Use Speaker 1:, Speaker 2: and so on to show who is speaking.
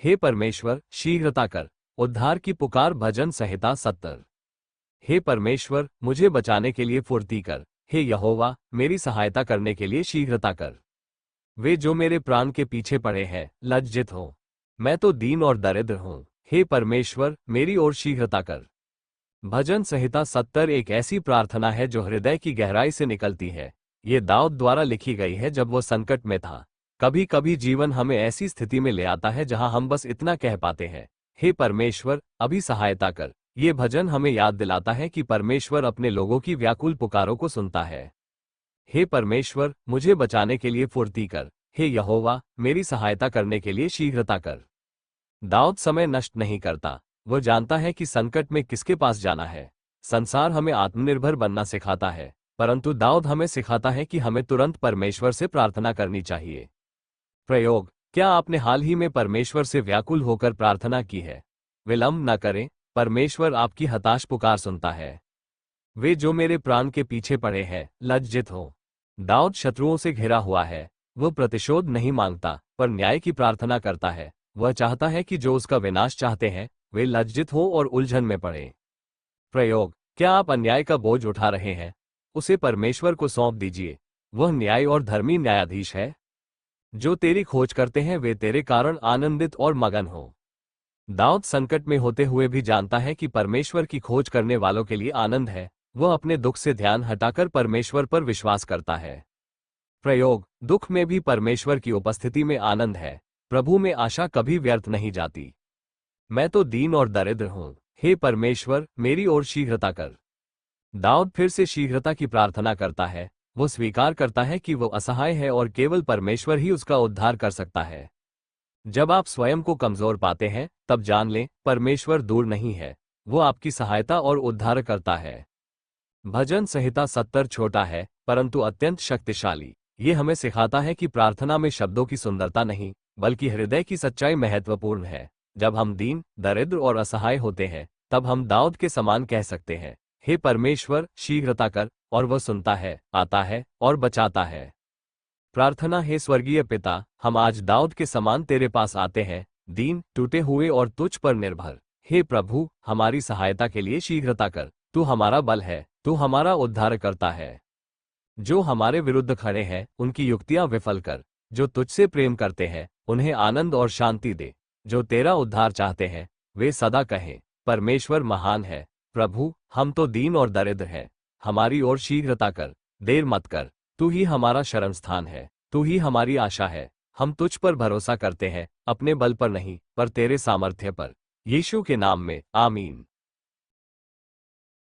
Speaker 1: हे परमेश्वर, शीघ्रता कर। उद्धार की पुकार। भजन संहिता 70। हे परमेश्वर, मुझे बचाने के लिए फुर्ती कर। हे यहोवा, मेरी सहायता करने के लिए शीघ्रता कर। वे जो मेरे प्राण के पीछे पड़े हैं, लज्जित हो। मैं तो दीन और दरिद्र हूँ। हे परमेश्वर, मेरी ओर शीघ्रता कर। भजन संहिता 70 एक ऐसी प्रार्थना है जो हृदय की गहराई से निकलती है। ये दाऊद द्वारा लिखी गई है जब वो संकट में था। कभी कभी जीवन हमें ऐसी स्थिति में ले आता है जहां हम बस इतना कह पाते हैं, हे परमेश्वर, अभी सहायता कर। ये भजन हमें याद दिलाता है कि परमेश्वर अपने लोगों की व्याकुल पुकारों को सुनता है। हे परमेश्वर, मुझे बचाने के लिए फुर्ती कर। हे यहोवा, मेरी सहायता करने के लिए शीघ्रता कर। दाऊद समय नष्ट नहीं करता। वह जानता है कि संकट में किसके पास जाना है। संसार हमें आत्मनिर्भर बनना सिखाता है, परंतु दाऊद हमें सिखाता है कि हमें तुरंत परमेश्वर से प्रार्थना करनी चाहिए। प्रयोग। क्या आपने हाल ही में परमेश्वर से व्याकुल होकर प्रार्थना की है? विलंब न करें, परमेश्वर आपकी हताश पुकार सुनता है। वे जो मेरे प्राण के पीछे पड़े हैं, लज्जित हो। दाऊद शत्रुओं से घिरा हुआ है। वह प्रतिशोध नहीं मांगता, पर न्याय की प्रार्थना करता है। वह चाहता है कि जो उसका विनाश चाहते हैं, वे लज्जित हो और उलझन में पड़े। प्रयोग। क्या आप अन्याय का बोझ उठा रहे हैं? उसे परमेश्वर को सौंप दीजिए। वह न्याय और धर्मी न्यायाधीश है। जो तेरी खोज करते हैं वे तेरे कारण आनंदित और मगन हो। दाऊद संकट में होते हुए भी जानता है कि परमेश्वर की खोज करने वालों के लिए आनंद है। वह अपने दुख से ध्यान हटाकर परमेश्वर पर विश्वास करता है। प्रयोग। दुख में भी परमेश्वर की उपस्थिति में आनंद है। प्रभु में आशा कभी व्यर्थ नहीं जाती। मैं तो दीन और दरिद्र हूँ। हे परमेश्वर, मेरी ओर शीघ्रता कर। दाऊद फिर से शीघ्रता की प्रार्थना करता है। वो स्वीकार करता है कि वो असहाय है और केवल परमेश्वर ही उसका उद्धार कर सकता है। जब आप स्वयं को कमजोर पाते हैं, तब जान लें, परमेश्वर दूर नहीं है। वो आपकी सहायता और उद्धार करता है। भजन संहिता 70 छोटा है, परंतु अत्यंत शक्तिशाली। ये हमें सिखाता है कि प्रार्थना में शब्दों की सुंदरता नहीं, बल्कि हृदय की सच्चाई महत्वपूर्ण है। जब हम दीन, दरिद्र और असहाय होते हैं, तब हम दाऊद के समान कह सकते हैं, हे परमेश्वर, शीघ्रता कर, और वह सुनता है, आता है और बचाता है। प्रार्थना। हे स्वर्गीय पिता, हम आज दाऊद के समान तेरे पास आते हैं, दीन, टूटे हुए और तुझ पर निर्भर। हे प्रभु, हमारी सहायता के लिए शीघ्रता कर। तू हमारा बल है, तू हमारा उद्धार करता है। जो हमारे विरुद्ध खड़े हैं, उनकी युक्तियां विफल कर। जो तुझसे प्रेम करते हैं, उन्हें आनंद और शांति दे। जो तेरा उद्धार चाहते हैं, वे सदा कहें, परमेश्वर महान है। प्रभु, हम तो दीन और दरिद्र हैं। हमारी ओर शीघ्रता कर, देर मत कर। तू ही हमारा शरणस्थान है, तू ही हमारी आशा है। हम तुझ पर भरोसा करते हैं, अपने बल पर नहीं, पर तेरे सामर्थ्य पर। यीशु के नाम में, आमीन।